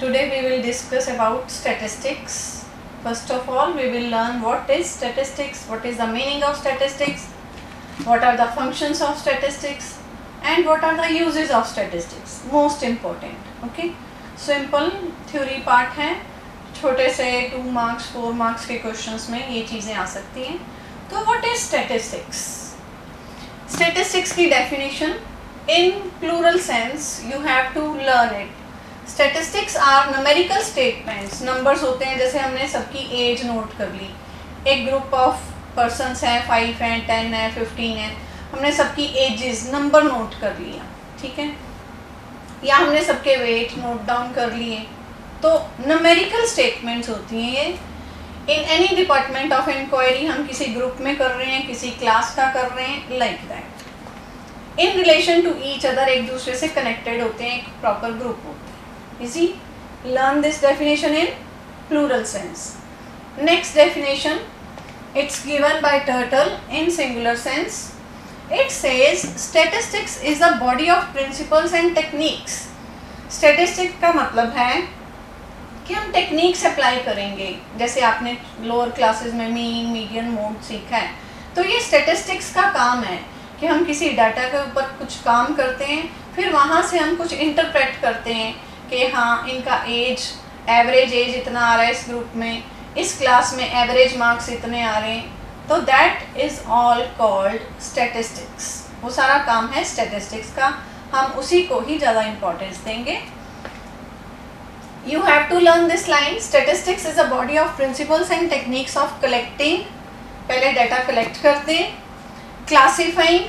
Today we will discuss about statistics. First of all, we will learn what is statistics, what is the meaning of statistics, what are the functions of statistics, and what are the uses of statistics. Most important. Okay. Simple theory part है. छोटे से 2 marks 4 marks के questions में ये चीज़ें आ सकती हैं. तो what is statistics? Statistics की definition in plural sense you have to learn it. Statistics are numerical statements. Numbers होते हैं, जैसे हमने सबकी एज नोट कर ली. एक ग्रुप ऑफ पर्सनस हैं, 5 हैं, 10 हैं, 15 हैं. हमने सबकी एजेस नंबर नोट कर लिया, ठीक है. या हमने सबके वेट नोट डाउन कर लिए. तो numerical statements होती हैं ये. In any department of inquiry हम किसी ग्रुप में कर रहे हैं, किसी क्लास का कर रहे हैं, like that. In relation to each other एक दूसरे से connected होते हैं, एक proper group होता है. Easy. Learn this definition in plural sense. Next definition, it's given by Turtle in singular sense. It says statistics is a body of principles and techniques. Statistics का मतलब है कि हम टेक्निक्स अप्लाई करेंगे. जैसे आपने लोअर क्लासेस में mean, median, mode सीखा है. तो ये स्टैटिस्टिक्स का काम है कि हम किसी डाटा के ऊपर कुछ काम करते हैं, फिर वहाँ से हम कुछ इंटरप्रेट करते हैं कि हाँ इनका एज, एवरेज एज इतना आ रहा है इस ग्रुप में, इस क्लास में एवरेज मार्क्स इतने आ रहे हैं. तो that is all called statistics. वो सारा काम है स्टैटिस्टिक्स का. हम उसी को ही ज़्यादा इम्पोर्टेंस देंगे. You have to learn this line. Statistics is a body of principles and techniques of collecting. पहले डाटा कलेक्ट करते हैं, क्लासीफाइंग,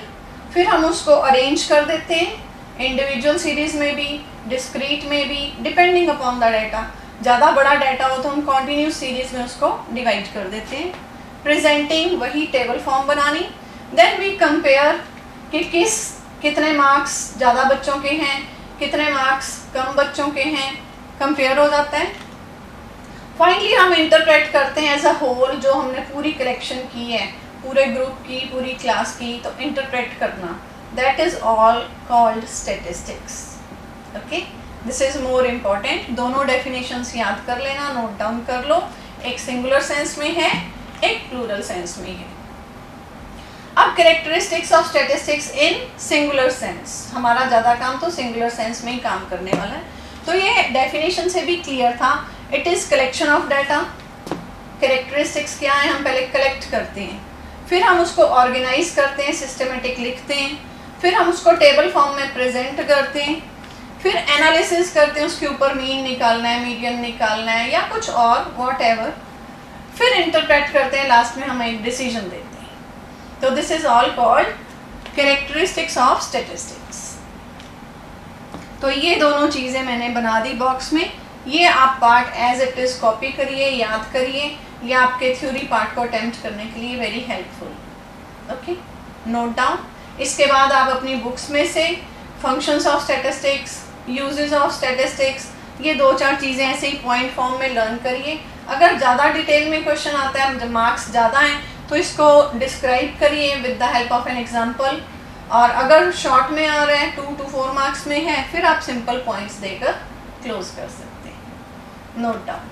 फिर हम उसको अरेंज कर देते हैं इंडिविजुअल सीरीज में भी, डिस्क्रीट में भी, डिपेंडिंग अपॉन द डाटा. ज़्यादा बड़ा डाटा हो तो हम कॉन्टीन्यूस सीरीज में उसको डिवाइड कर देते हैं. प्रेजेंटिंग, वही टेबल फॉर्म बनानी. देन वी कंपेयर कि कितने मार्क्स ज़्यादा बच्चों के हैं, कितने मार्क्स कम बच्चों के हैं, कंपेयर हो जाता है. फाइनली हम इंटरप्रेट करते हैं एज अ होल, जो हमने पूरी कलेक्शन की है, पूरे ग्रुप की, पूरी क्लास की. तो इंटरप्रेट करना, that is all called statistics. Okay, this is more important. दोनों डेफिनेशंस याद कर लेना, नोट डाउन कर लो. एक सिंगुलर सेंस में है, एक प्लूरल सेंस में है. अब characteristics of statistics in singular sense. हमारा ज़्यादा काम तो सिंगुलर सेंस में ही काम करने वाला है. तो ये डेफिनेशन से भी क्लियर था. It is collection of data. Characteristics क्या है? हम पहले कलेक्ट करते हैं, फिर हम उसको ऑर्गेनाइज करते हैं, सिस्टमेटिक लिखते हैं, फिर हम उसको टेबल फॉर्म में प्रेजेंट करते हैं, फिर एनालिसिस करते हैं, उसके ऊपर मीन निकालना है, मीडियन निकालना है, या कुछ और वॉट एवर. फिर इंटरप्रेट करते हैं, लास्ट में हम एक डिसीजन देते हैं. तो this is all called characteristics of statistics. तो ये दोनों चीज़ें मैंने बना दी बॉक्स में. ये आप part as it is copy करिए, याद करिए. ये आपके थ्योरी पार्ट को अटेम्प्ट करने के लिए very helpful. Okay, note down. इसके बाद आप अपनी बुक्स में से functions of statistics, uses of statistics, ये 2-4 चीज़ें ऐसे ही पॉइंट फॉर्म में लर्न करिए. अगर ज़्यादा डिटेल में क्वेश्चन आता है, जब मार्क्स ज़्यादा हैं, तो इसको डिस्क्राइब करिए with the help of an example. और अगर शॉर्ट में आ रहा है, 2 to 4 मार्क्स में है, फिर आप सिंपल पॉइंट्स देकर क्लोज कर सकते हैं. Note down.